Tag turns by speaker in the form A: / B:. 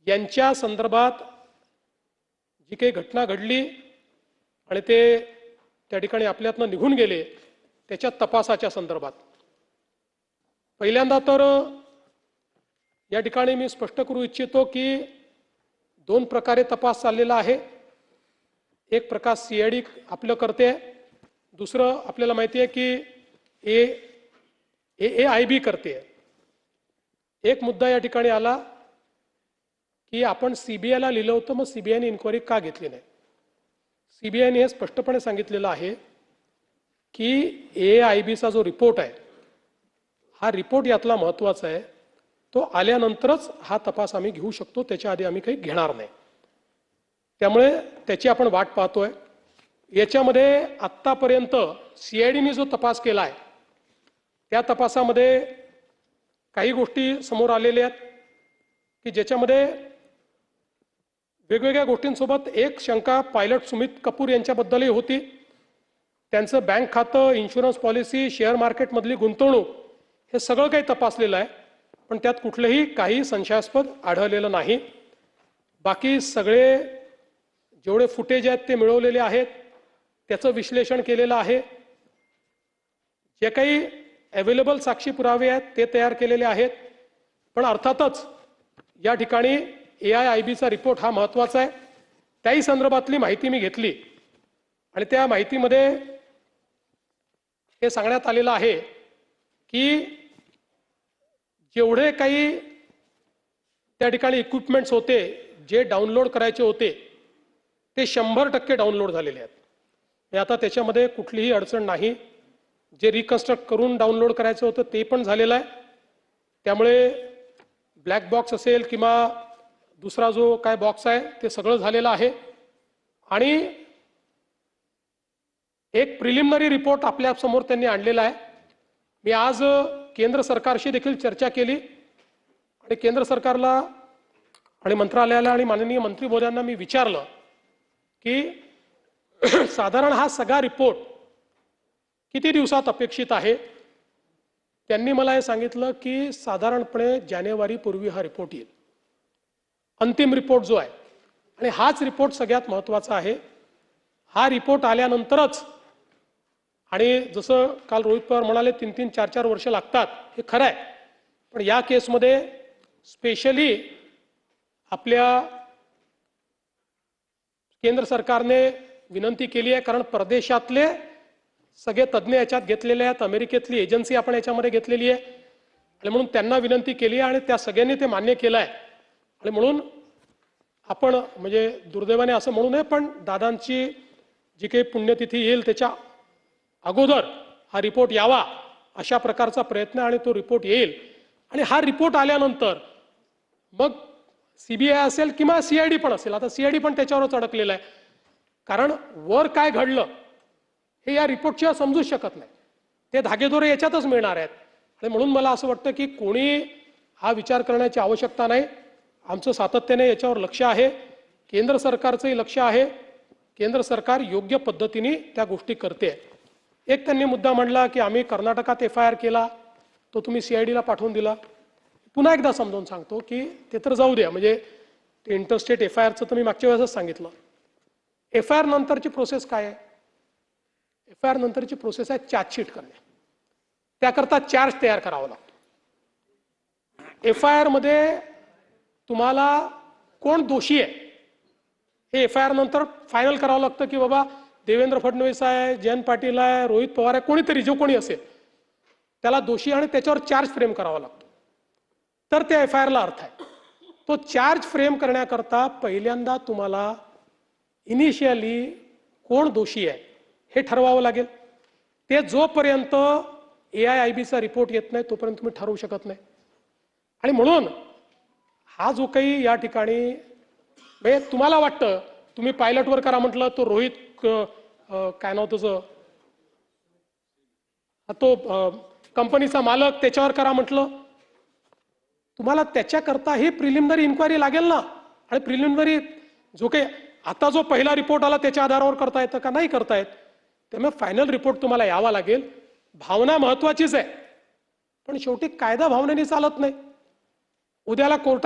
A: यांच्या संदर्भात जी काही घटना घडली आणि ते त्या ठिकाणी आपल्यातनं निघून गेले त्याच्या तपासाच्या संदर्भात पहिल्यांदा तर या ठिकाणी मी स्पष्ट करू इच्छितो की दोन प्रकारे तपास चाललेला आहे। एक प्रकार सीआयडी आपलं करते, दुसरं आपल्याला माहिती आहे की AIB करते। एक मुद्दा या ठिकाणी आला की आपण सीबीआयला लिहिलं होतं, मग सीबीआयने इन्क्वायरी का घेतली नाही। सीबीआयने हे स्पष्टपणे सांगितलेलं आहे की AIBचा जो रिपोर्ट आहे हा रिपोर्ट यातला महत्त्वाचा आहे, तो आल्यानंतरच हा तपास आम्ही घेऊ शकतो, त्याच्या आधी आम्ही काही घेणार नाही। त्यामुळे त्याची आपण वाट पाहतोय। याच्यामध्ये आत्तापर्यंत सीआयडीने जो तपास केला आहे त्या तपासामध्ये काही गोष्टी समोर आलेल्या आहेत की ज्याच्यामध्ये वेगवेगळ्या गोष्टींसोबत एक शंका पायलट सुमित कपूर यांच्याबद्दलही होती। त्यांचं बँक खातं, इन्शुरन्स पॉलिसी, शेअर मार्केटमधली गुंतवणूक हे सगळं काही तपासलेलं आहे, पण त्यात कुठलंही काही संशयास्पद आढळलेलं नाही। बाकी सगळे जेवढे फुटेज आहेत ते मिळवलेले आहेत, त्याचं विश्लेषण केलेलं आहे। जे काही अवेलेबल साक्षी पुरावे आहेत ते तयार केलेले आहेत। पण अर्थातच या ठिकाणी AIBचा रिपोर्ट हा महत्त्वाचा आहे। त्याही संदर्भातली माहिती मी घेतली आणि त्या माहितीमध्ये हे सांगण्यात आलेलं आहे की जेवढे काही त्या ठिकाणी इक्विपमेंट्स होते जे डाउनलोड करायचे होते ते 100% डाउनलोड झालेले आहेत। आता त्याच्यामध्ये कुठलीही अडचण नाही। जे रिकन्स्ट्रक्ट करून डाउनलोड करायचं होतं ते पण झालेलं आहे। त्यामुळे ब्लॅक बॉक्स असेल किंवा दुसरा जो काय बॉक्स आहे ते सगळं झालेलं आहे। आणि एक प्रिलिमिनरी रिपोर्ट आपल्या समोर त्यांनी आणलेला आहे। मी आज केंद्र सरकारशी देखील चर्चा केली आणि केंद्र सरकारला आणि मंत्रालयाला आणि माननीय मंत्री महोदयांना मी विचारलं की साधारण हा सगळा रिपोर्ट किती दिवसात अपेक्षित आहे। त्यांनी मला हे सांगितलं की साधारणपणे जानेवारीपूर्वी हा रिपोर्ट येईल, अंतिम रिपोर्ट जो आहे। आणि हाच रिपोर्ट सगळ्यात महत्त्वाचा आहे। हा रिपोर्ट आल्यानंतरच, आणि जसं काल रोहित पवार म्हणाले 3-3, 4-4 वर्ष लागतात, हे खरं आहे, पण या केसमध्ये स्पेशली आपल्या केंद्र सरकारने विनंती केली आहे, कारण परदेशातले सगळे तज्ज्ञ याच्यात घेतलेले आहेत, अमेरिकेतली एजन्सी आपण याच्यामध्ये घेतलेली आहे, आणि म्हणून त्यांना विनंती केली आहे आणि त्या सगळ्यांनी ते मान्य केलं आहे। आणि म्हणून आपण म्हणजे दुर्दैवाने असं म्हणू नये, पण दादांची जी काही पुण्यतिथी येईल त्याच्या अगोदर हा रिपोर्ट यावा अशा प्रकारचा प्रयत्न, आणि तो रिपोर्ट येईल। आणि हा रिपोर्ट आल्यानंतर मग सीबीआय असेल किंवा सीआयडी पण असेल, आता सीआयडी पण त्याच्यावरच अडकलेलं आहे, कारण वर काय घडलं हे या रिपोर्टशिवाय समजूच शकत नाही। ते धागेदोरे याच्यातच मिळणार आहेत। आणि म्हणून मला असं वाटतं की कोणी हा विचार करण्याची आवश्यकता नाही। आमचं सातत्याने याच्यावर लक्ष आहे, केंद्र सरकारचंही लक्ष आहे। केंद्र सरकार योग्य पद्धतीने त्या गोष्टी करते। एक त्यांनी मुद्दा मांडला की आम्ही कर्नाटकात FIR केला, तो तुम्ही सीआयडीला पाठवून दिला। पुन्हा एकदा समजावून सांगतो की ते तर जाऊ द्या, म्हणजे ते इंटरस्टेट FIRचं तर मी मागच्या वेळेसच सांगितलं। FIR नंतरची प्रोसेस काय आहे? FIR नंतरची प्रोसेस आहे चार्जशीट करणे। त्याकरता चार्ज तयार करावा लागतो। FIR मध्ये तुम्हाला कोण दोषी आहे हे FIR नंतर फायनल करावं लागतं की बाबा देवेंद्र फडणवीस आहे, जयंत पाटील आहे, रोहित पवार आहे, कोणीतरी जो कोणी असेल त्याला दोषी, आणि त्याच्यावर चार्ज फ्रेम करावा लागतो, तर त्या FIRला अर्थ आहे। तो चार्ज फ्रेम करण्याकरता पहिल्यांदा तुम्हाला इनिशियली कोण दोषी आहे हे ठरवावं लागेल। ते जोपर्यंत AIBचा रिपोर्ट येत नाही तोपर्यंत तुम्ही ठरवू शकत नाही। आणि म्हणून हा जो काही या ठिकाणी म्हणजे तुम्हाला वाटतं तुम्ही पायलटवर करा म्हटलं, तो रोहित काय नाव तुझं, तो कंपनीचा मालक त्याच्यावर करा म्हटलं, तुम्हाला त्याच्याकरता ही प्रिलिमिनरी इन्क्वायरी लागेल ना। आणि प्रिलिमिनरी जो काही आता जो पहिला रिपोर्ट आला त्याच्या आधारावर करता येतं का? नाही करता येत। त्यामुळे फायनल रिपोर्ट तुम्हाला यावा लागेल। भावना महत्त्वाचीच आहे, पण शेवटी कायदा भावनेने चालत नाही। उद्याला कोर्टात